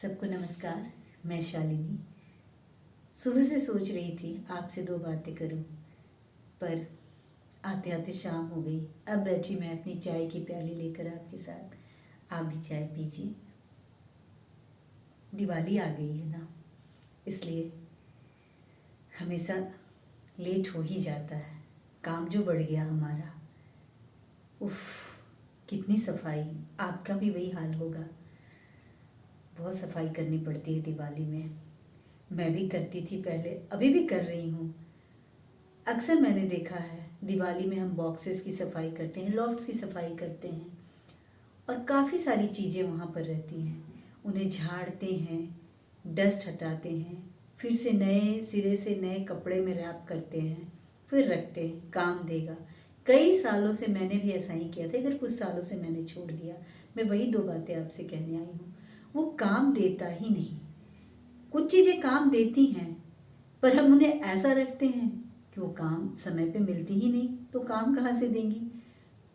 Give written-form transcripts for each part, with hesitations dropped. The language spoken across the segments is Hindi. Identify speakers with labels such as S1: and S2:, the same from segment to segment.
S1: सबको नमस्कार। मैं शालिनी सुबह से सोच रही थी आपसे दो बातें करूं, पर आते आते शाम हो गई। अब बैठी मैं अपनी चाय की प्याली लेकर आपके साथ। आप भी चाय पीजिए। दिवाली आ गई है ना, इसलिए हमेशा लेट हो ही जाता है। काम जो बढ़ गया हमारा, उफ, कितनी सफाई। आपका भी वही हाल होगा। बहुत सफाई करनी पड़ती है दिवाली में। मैं भी करती थी पहले, अभी भी कर रही हूँ। अक्सर मैंने देखा है दिवाली में हम बॉक्सेस की सफाई करते हैं, लॉफ्ट्स की सफाई करते हैं और काफ़ी सारी चीज़ें वहाँ पर रहती हैं। उन्हें झाड़ते हैं, डस्ट हटाते हैं, फिर से नए सिरे से नए कपड़े में रैप करते हैं, फिर रखते हैं। काम देगा। कई सालों से मैंने भी ऐसा ही किया था, इधर कुछ सालों से मैंने छोड़ दिया। मैं वही दो बातें आपसे कहने आई हूँ। वो काम देता ही नहीं। कुछ चीज़ें काम देती हैं, पर हम उन्हें ऐसा रखते हैं कि वो काम समय पे मिलती ही नहीं, तो काम कहाँ से देंगी।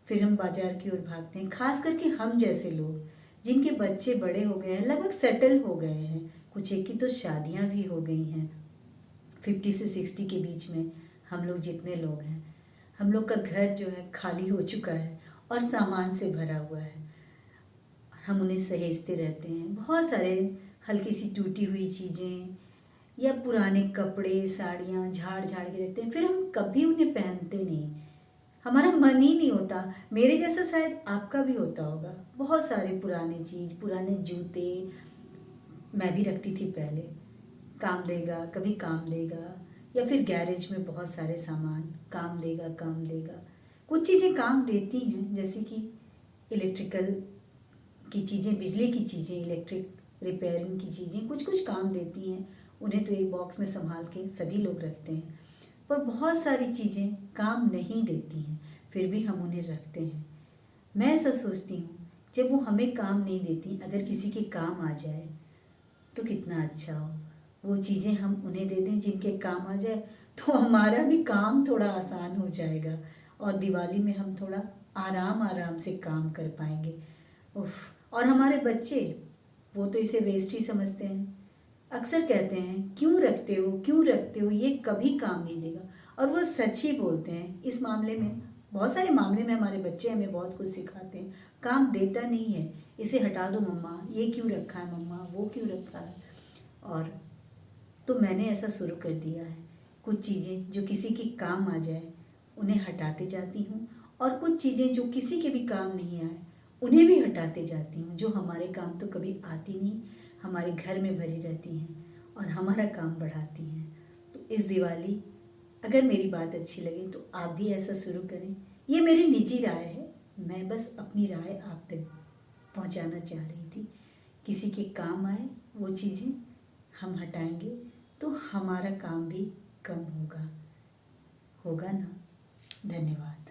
S1: फिर हम बाजार की ओर भागते हैं। खास करके हम जैसे लोग जिनके बच्चे बड़े हो गए हैं, लगभग सेटल हो गए हैं, कुछ एक की तो शादियाँ भी हो गई हैं। 50 से 60 के बीच में हम लोग जितने लोग हैं, हम लोग का घर जो है खाली हो चुका है और सामान से भरा हुआ है। हम उन्हें सहेजते रहते हैं। बहुत सारे हल्की सी टूटी हुई चीज़ें या पुराने कपड़े, साड़ियाँ झाड़ झाड़ के रखते हैं, फिर हम कभी उन्हें पहनते नहीं। हमारा मन ही नहीं होता। मेरे जैसा शायद आपका भी होता होगा। बहुत सारे पुराने चीज़, पुराने जूते मैं भी रखती थी पहले। काम देगा, कभी काम देगा, या फिर गैरेज में बहुत सारे सामान काम देगा, काम देगा। कुछ चीज़ें काम देती हैं, जैसे कि इलेक्ट्रिकल की चीज़ें, बिजली की चीज़ें, इलेक्ट्रिक रिपेयरिंग की चीज़ें कुछ कुछ काम देती हैं। उन्हें तो एक बॉक्स में संभाल के सभी लोग रखते हैं। पर बहुत सारी चीज़ें काम नहीं देती हैं, फिर भी हम उन्हें रखते हैं। मैं ऐसा सोचती हूँ, जब वो हमें काम नहीं देती, अगर किसी के काम आ जाए तो कितना अच्छा हो। वो चीज़ें हम उन्हें दे दें जिनके काम आ जाए, तो हमारा भी काम थोड़ा आसान हो जाएगा और दिवाली में हम थोड़ा आराम आराम से काम कर पाएंगे। उफ। और हमारे बच्चे, वो तो इसे वेस्ट ही समझते हैं। अक्सर कहते हैं क्यों रखते हो, क्यों रखते हो, ये कभी काम नहीं देगा। और वो सच ही बोलते हैं। इस मामले में, बहुत सारे मामले में हमारे बच्चे हमें बहुत कुछ सिखाते हैं। काम देता नहीं है, इसे हटा दो मम्मा, ये क्यों रखा है मम्मा, वो क्यों रखा है। और तो मैंने ऐसा शुरू कर दिया है। कुछ चीज़ें जो किसी के काम आ जाए उन्हें हटाते जाती हूँ, और कुछ चीज़ें जो किसी के भी काम नहीं आए उन्हें भी हटाते जाती हूँ, जो हमारे काम तो कभी आती नहीं, हमारे घर में भरी रहती हैं और हमारा काम बढ़ाती हैं। तो इस दिवाली अगर मेरी बात अच्छी लगे तो आप भी ऐसा शुरू करें। ये मेरी निजी राय है, मैं बस अपनी राय आप तक पहुंचाना चाह रही थी। किसी के काम आए वो चीज़ें हम हटाएंगे तो हमारा काम भी कम होगा ना। धन्यवाद।